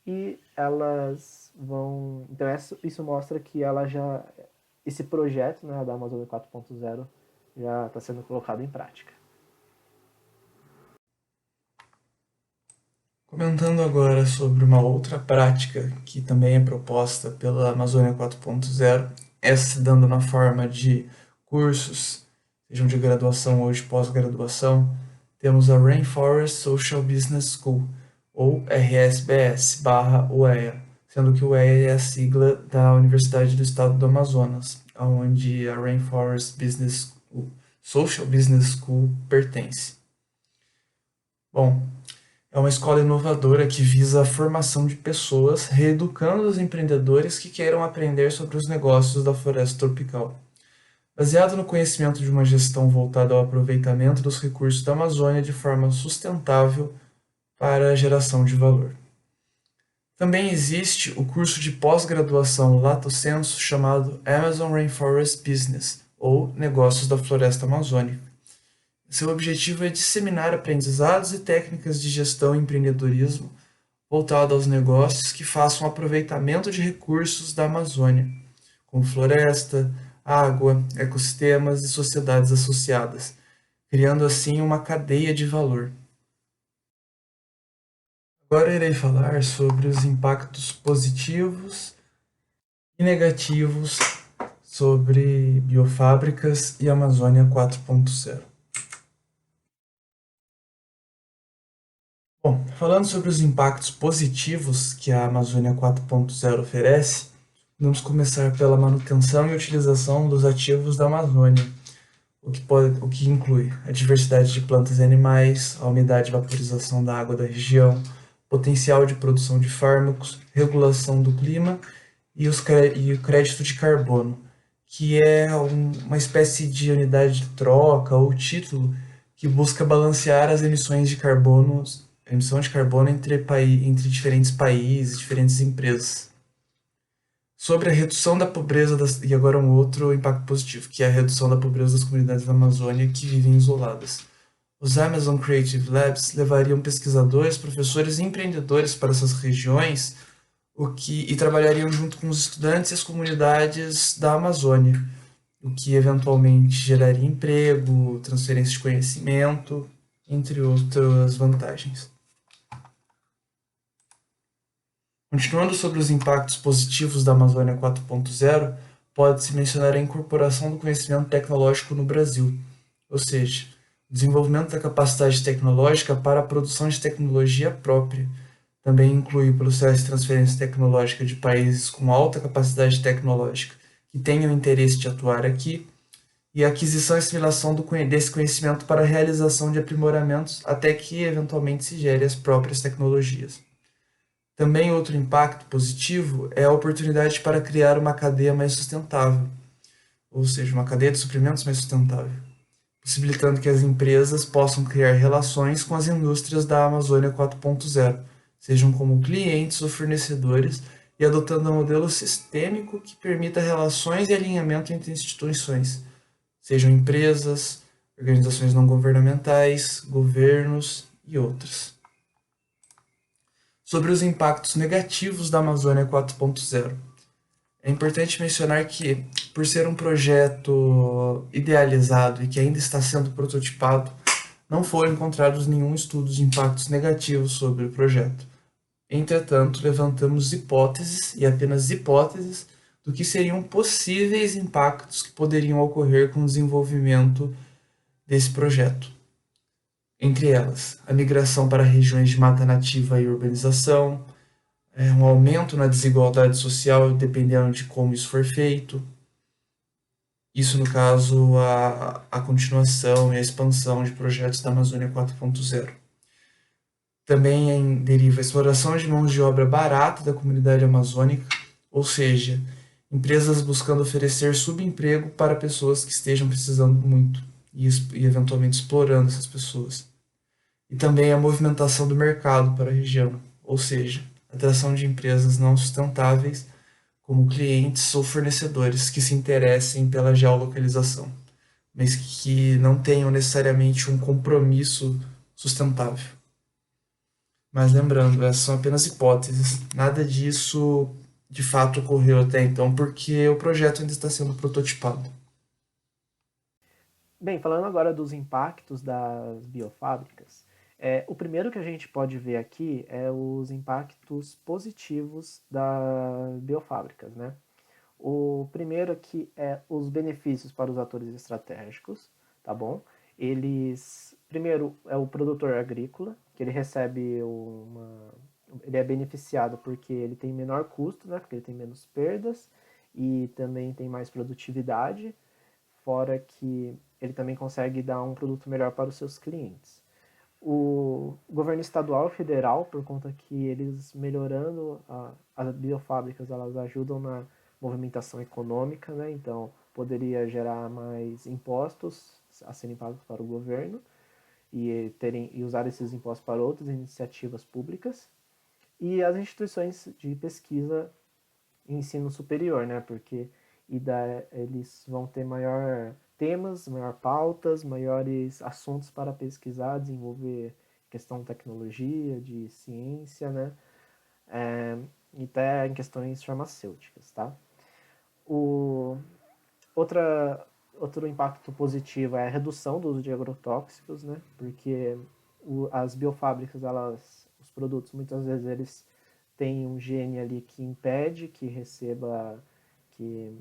e elas vão... Então isso mostra que esse projeto, né, da Amazônia 4.0 já está sendo colocado em prática. Comentando agora sobre uma outra prática que também é proposta pela Amazônia 4.0, essa se dando na forma de cursos, sejam de graduação ou de pós-graduação, temos a Rainforest Social Business School, ou RSBS/UEA, sendo que o UEA é a sigla da Universidade do Estado do Amazonas, onde a Rainforest Business School, Social Business School pertence. Bom, é uma escola inovadora que visa a formação de pessoas, reeducando os empreendedores que queiram aprender sobre os negócios da floresta tropical. Baseado no conhecimento de uma gestão voltada ao aproveitamento dos recursos da Amazônia de forma sustentável para a geração de valor. Também existe o curso de pós-graduação Lato Sensu chamado Amazon Rainforest Business, ou Negócios da Floresta Amazônica. Seu objetivo é disseminar aprendizados e técnicas de gestão e empreendedorismo voltado aos negócios que façam aproveitamento de recursos da Amazônia, como floresta, água, ecossistemas e sociedades associadas, criando assim uma cadeia de valor. Agora irei falar sobre os impactos positivos e negativos sobre biofábricas e Amazônia 4.0. Bom, falando sobre os impactos positivos que a Amazônia 4.0 oferece, vamos começar pela manutenção e utilização dos ativos da Amazônia, o que inclui a diversidade de plantas e animais, a umidade e vaporização da água da região, potencial de produção de fármacos, regulação do clima e o crédito de carbono, que é uma espécie de unidade de troca ou título que busca balancear as emissões de carbono, entre diferentes países, diferentes empresas. Sobre a redução da pobreza, e agora um outro impacto positivo, que é a redução da pobreza das comunidades da Amazônia que vivem isoladas. Os Amazon Creative Labs levariam pesquisadores, professores e empreendedores para essas regiões e trabalhariam junto com os estudantes e as comunidades da Amazônia, o que eventualmente geraria emprego, transferência de conhecimento, entre outras vantagens. Continuando sobre os impactos positivos da Amazônia 4.0, pode-se mencionar a incorporação do conhecimento tecnológico no Brasil, ou seja, o desenvolvimento da capacidade tecnológica para a produção de tecnologia própria. Também inclui o processo de transferência tecnológica de países com alta capacidade tecnológica que tenham interesse de atuar aqui, e a aquisição e assimilação desse conhecimento para a realização de aprimoramentos até que eventualmente se gere as próprias tecnologias. Também outro impacto positivo é a oportunidade para criar uma cadeia mais sustentável, ou seja, uma cadeia de suprimentos mais sustentável, possibilitando que as empresas possam criar relações com as indústrias da Amazônia 4.0, sejam como clientes ou fornecedores, e adotando um modelo sistêmico que permita relações e alinhamento entre instituições, sejam empresas, organizações não governamentais, governos e outras. Sobre os impactos negativos da Amazônia 4.0. É importante mencionar que, por ser um projeto idealizado e que ainda está sendo prototipado, não foram encontrados nenhum estudo de impactos negativos sobre o projeto. Entretanto, levantamos hipóteses, e apenas hipóteses, do que seriam possíveis impactos que poderiam ocorrer com o desenvolvimento desse projeto. Entre elas, a migração para regiões de mata nativa e urbanização, um aumento na desigualdade social dependendo de como isso for feito. Isso, no caso, a continuação e a expansão de projetos da Amazônia 4.0. Também deriva a exploração de mãos de obra barata da comunidade amazônica, ou seja, empresas buscando oferecer subemprego para pessoas que estejam precisando muito e eventualmente explorando essas pessoas. E também a movimentação do mercado para a região, ou seja, atração de empresas não sustentáveis como clientes ou fornecedores que se interessem pela geolocalização, mas que não tenham necessariamente um compromisso sustentável. Mas lembrando, essas são apenas hipóteses, nada disso de fato ocorreu até então, porque o projeto ainda está sendo prototipado. Bem, falando agora dos impactos das biofábricas, o primeiro que a gente pode ver aqui é os impactos positivos das biofábricas, né? O primeiro aqui é os benefícios para os atores estratégicos, tá bom? Primeiro é o produtor agrícola, que ele recebe ele é beneficiado porque ele tem menor custo, né? Porque ele tem menos perdas e também tem mais produtividade, fora que ele também consegue dar um produto melhor para os seus clientes. O governo estadual e federal, por conta que eles melhorando as biofábricas, elas ajudam na movimentação econômica, né? Então poderia gerar mais impostos a serem pagos para o governo e usar esses impostos para outras iniciativas públicas. E as instituições de pesquisa e ensino superior, né? Porque eles vão ter maior temas, maior pautas, maiores assuntos para pesquisar, desenvolver questão de tecnologia, de ciência, né? E até em questões farmacêuticas, tá? O, outro impacto positivo é a redução do uso de agrotóxicos, né? Porque as biofábricas, os produtos, muitas vezes eles têm um gene ali que impede que receba, que,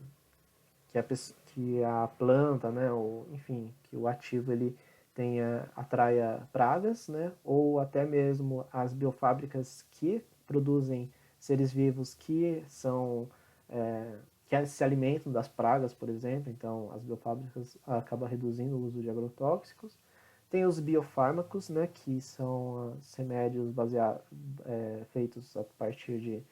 que a planta, né? Ou, enfim, que o ativo ele atraia pragas, né? Ou até mesmo as biofábricas que produzem seres vivos que são que se alimentam das pragas, por exemplo. Então, as biofábricas acabam reduzindo o uso de agrotóxicos. Tem os biofármacos, né, que são os remédios feitos a partir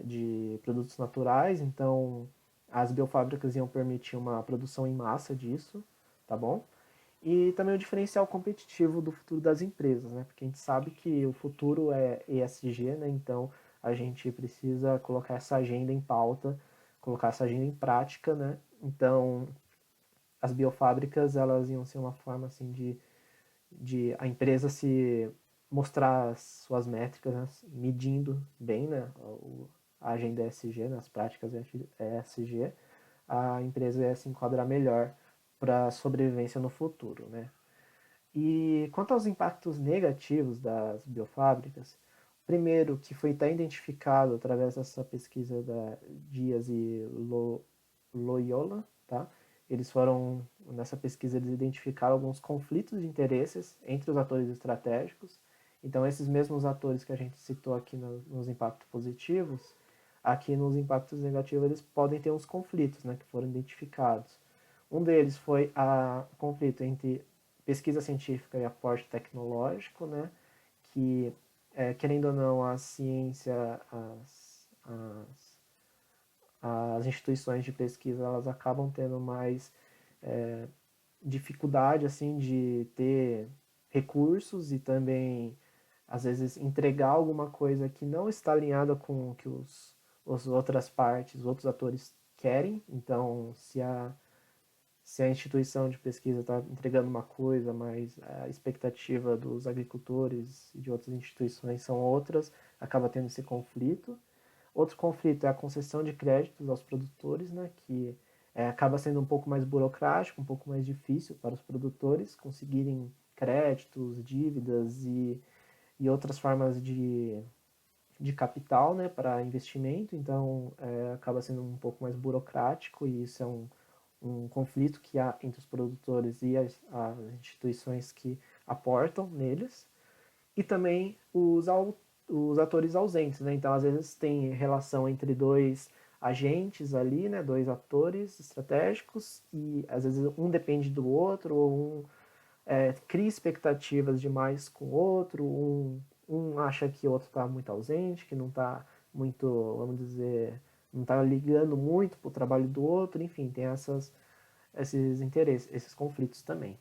de produtos naturais. Então, as biofábricas iam permitir uma produção em massa disso, tá bom? E também o diferencial competitivo do futuro das empresas, né? Porque a gente sabe que o futuro é ESG, né? Então a gente precisa colocar essa agenda em pauta, colocar essa agenda em prática, né? Então as biofábricas, elas iam ser uma forma assim de a empresa se mostrar as suas métricas, né? Medindo bem, né? A agenda ESG, né? As práticas ESG, a empresa ia se enquadrar melhor para a sobrevivência no futuro, né? E quanto aos impactos negativos das biofábricas, primeiro que foi até identificado através dessa pesquisa da Dias e Loyola, tá? Nessa pesquisa eles identificaram alguns conflitos de interesses entre os atores estratégicos. Então esses mesmos atores que a gente citou aqui nos impactos positivos, aqui nos impactos negativos eles podem ter uns conflitos, né, que foram identificados. Um deles foi o conflito entre pesquisa científica e aporte tecnológico, né? Que, querendo ou não, a ciência, as instituições de pesquisa, elas acabam tendo mais dificuldade, assim, de ter recursos e também, às vezes, entregar alguma coisa que não está alinhada com o que as outras partes, os outros atores querem. Então, se a instituição de pesquisa está entregando uma coisa, mas a expectativa dos agricultores e de outras instituições são outras, acaba tendo esse conflito. Outro conflito é a concessão de créditos aos produtores, né, que acaba sendo um pouco mais burocrático, um pouco mais difícil para os produtores conseguirem créditos, dívidas e outras formas de capital, né, para investimento. Então, acaba sendo um pouco mais burocrático e isso é um conflito que há entre os produtores e as instituições que aportam neles, e também os atores ausentes, né? Então, às vezes, tem relação entre dois agentes ali, né? Dois atores estratégicos, e às vezes um depende do outro, ou um cria expectativas demais com o outro, um acha que o outro está muito ausente, que não está muito, vamos dizer, não está ligando muito para o trabalho do outro, enfim, tem esses interesses, esses conflitos também.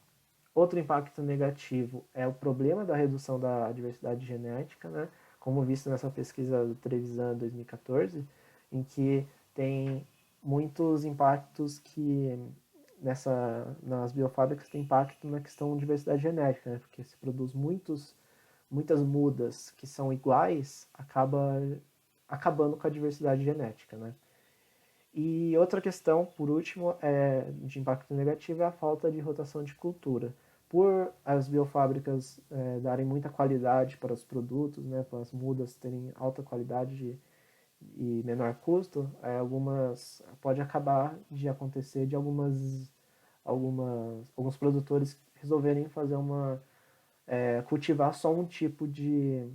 Outro impacto negativo é o problema da redução da diversidade genética, né? Como visto nessa pesquisa do Trevisan 2014, em que tem muitos impactos que nas biofábricas tem impacto na questão de diversidade genética, né? Porque se produz muitas mudas que são iguais, acaba acabando com a diversidade genética, né? E outra questão, por último, de impacto negativo é a falta de rotação de cultura. Por as biofábricas darem muita qualidade para os produtos, né, para as mudas terem alta qualidade e menor custo, pode acabar de acontecer de alguns produtores resolverem fazer cultivar só um tipo de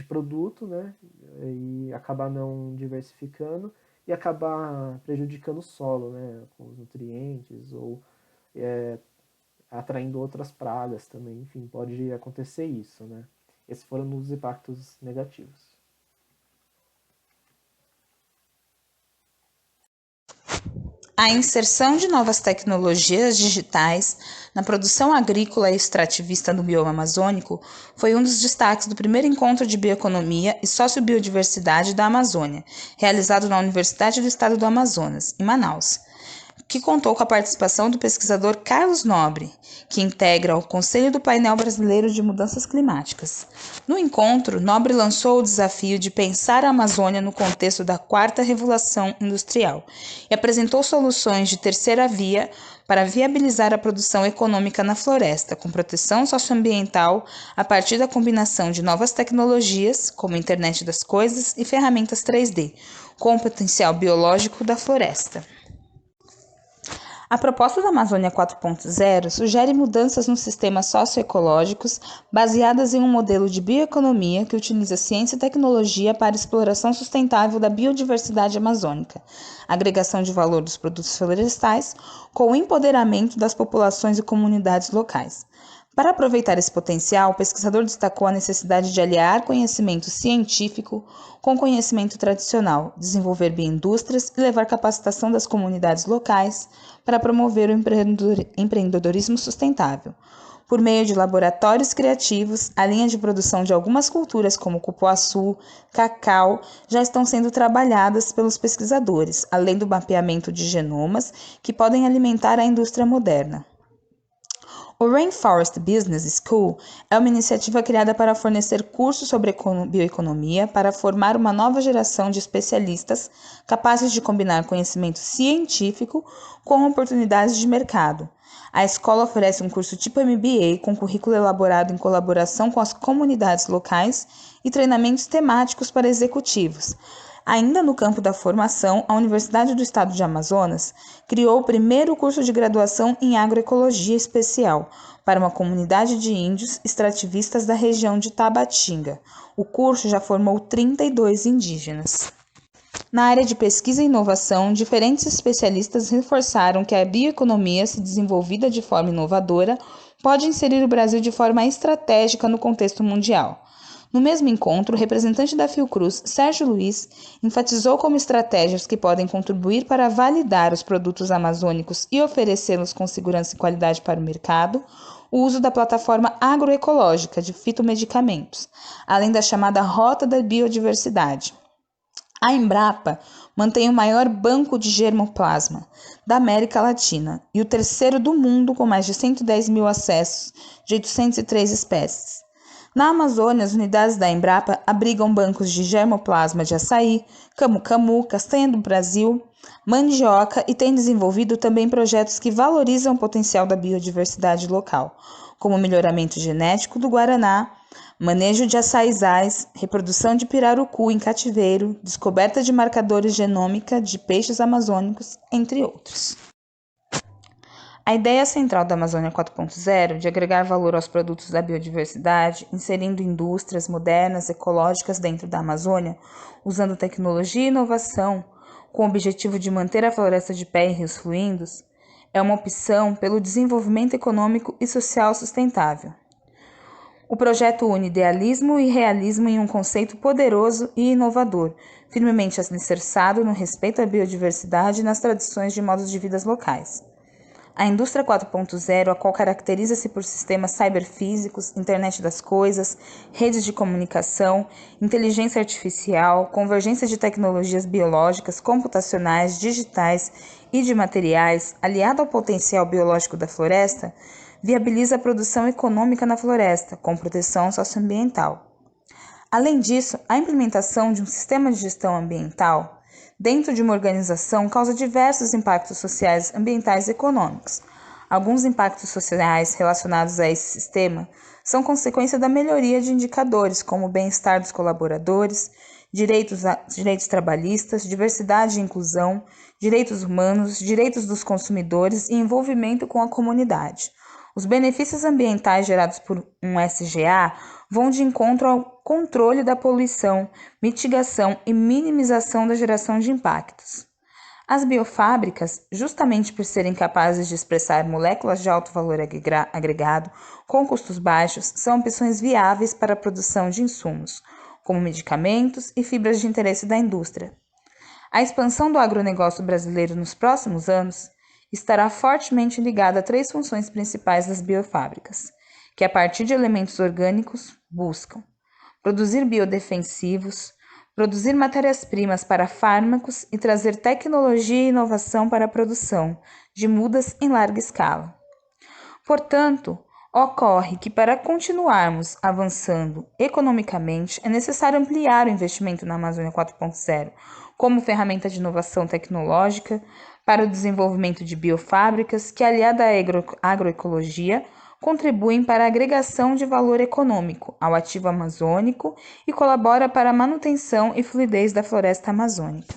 produto, né, e acabar não diversificando e acabar prejudicando o solo, né, com os nutrientes ou atraindo outras pragas também. Enfim, pode acontecer isso, né. Esses foram os impactos negativos. A inserção de novas tecnologias digitais na produção agrícola e extrativista no bioma amazônico foi um dos destaques do primeiro encontro de bioeconomia e sociobiodiversidade da Amazônia, realizado na Universidade do Estado do Amazonas, em Manaus, que contou com a participação do pesquisador Carlos Nobre, que integra o Conselho do Painel Brasileiro de Mudanças Climáticas. No encontro, Nobre lançou o desafio de pensar a Amazônia no contexto da quarta revolução industrial e apresentou soluções de terceira via para viabilizar a produção econômica na floresta, com proteção socioambiental a partir da combinação de novas tecnologias, como a internet das coisas e ferramentas 3D, com o potencial biológico da floresta. A proposta da Amazônia 4.0 sugere mudanças nos sistemas socioecológicos baseadas em um modelo de bioeconomia que utiliza ciência e tecnologia para a exploração sustentável da biodiversidade amazônica, agregação de valor dos produtos florestais, com o empoderamento das populações e comunidades locais. Para aproveitar esse potencial, o pesquisador destacou a necessidade de aliar conhecimento científico com conhecimento tradicional, desenvolver bioindústrias e levar capacitação das comunidades locais para promover o empreendedorismo sustentável. Por meio de laboratórios criativos, a linha de produção de algumas culturas, como cupuaçu, cacau, já estão sendo trabalhadas pelos pesquisadores, além do mapeamento de genomas que podem alimentar a indústria moderna. O Rainforest Business School é uma iniciativa criada para fornecer cursos sobre bioeconomia para formar uma nova geração de especialistas capazes de combinar conhecimento científico com oportunidades de mercado. A escola oferece um curso tipo MBA com currículo elaborado em colaboração com as comunidades locais e treinamentos temáticos para executivos. Ainda no campo da formação, a Universidade do Estado de Amazonas criou o primeiro curso de graduação em agroecologia especial para uma comunidade de índios extrativistas da região de Tabatinga. O curso já formou 32 indígenas. Na área de pesquisa e inovação, diferentes especialistas reforçaram que a bioeconomia, se desenvolvida de forma inovadora, pode inserir o Brasil de forma estratégica no contexto mundial. No mesmo encontro, o representante da Fiocruz, Sérgio Luiz, enfatizou como estratégias que podem contribuir para validar os produtos amazônicos e oferecê-los com segurança e qualidade para o mercado, o uso da plataforma agroecológica de fitomedicamentos, além da chamada Rota da Biodiversidade. A Embrapa mantém o maior banco de germoplasma da América Latina e o terceiro do mundo, com mais de 110 mil acessos de 803 espécies. Na Amazônia, as unidades da Embrapa abrigam bancos de germoplasma de açaí, camu-camu, castanha do Brasil, mandioca e tem desenvolvido também projetos que valorizam o potencial da biodiversidade local, como o melhoramento genético do guaraná, manejo de açaizais, reprodução de pirarucu em cativeiro, descoberta de marcadores genômica de peixes amazônicos, entre outros. A ideia central da Amazônia 4.0 de agregar valor aos produtos da biodiversidade, inserindo indústrias modernas, ecológicas dentro da Amazônia, usando tecnologia e inovação, com o objetivo de manter a floresta de pé e rios fluindos, é uma opção pelo desenvolvimento econômico e social sustentável. O projeto une idealismo e realismo em um conceito poderoso e inovador, firmemente alicerçado no respeito à biodiversidade e nas tradições de modos de vida locais. A indústria 4.0, a qual caracteriza-se por sistemas cyberfísicos, internet das coisas, redes de comunicação, inteligência artificial, convergência de tecnologias biológicas, computacionais, digitais e de materiais, aliada ao potencial biológico da floresta, viabiliza a produção econômica na floresta, com proteção socioambiental. Além disso, a implementação de um sistema de gestão ambiental dentro de uma organização causa diversos impactos sociais, ambientais e econômicos. Alguns impactos sociais relacionados a esse sistema são consequência da melhoria de indicadores, como o bem-estar dos colaboradores, direitos trabalhistas, diversidade e inclusão, direitos humanos, direitos dos consumidores e envolvimento com a comunidade. Os benefícios ambientais gerados por um SGA vão de encontro ao controle da poluição, mitigação e minimização da geração de impactos. As biofábricas, justamente por serem capazes de expressar moléculas de alto valor agregado com custos baixos, são opções viáveis para a produção de insumos, como medicamentos e fibras de interesse da indústria. A expansão do agronegócio brasileiro nos próximos anos estará fortemente ligada a 3 funções principais das biofábricas, que a partir de elementos orgânicos buscam produzir biodefensivos, produzir matérias-primas para fármacos e trazer tecnologia e inovação para a produção de mudas em larga escala. Portanto, ocorre que para continuarmos avançando economicamente, é necessário ampliar o investimento na Amazônia 4.0 como ferramenta de inovação tecnológica para o desenvolvimento de biofábricas que, aliada à agroecologia, contribuem para a agregação de valor econômico ao ativo amazônico e colabora para a manutenção e fluidez da floresta amazônica.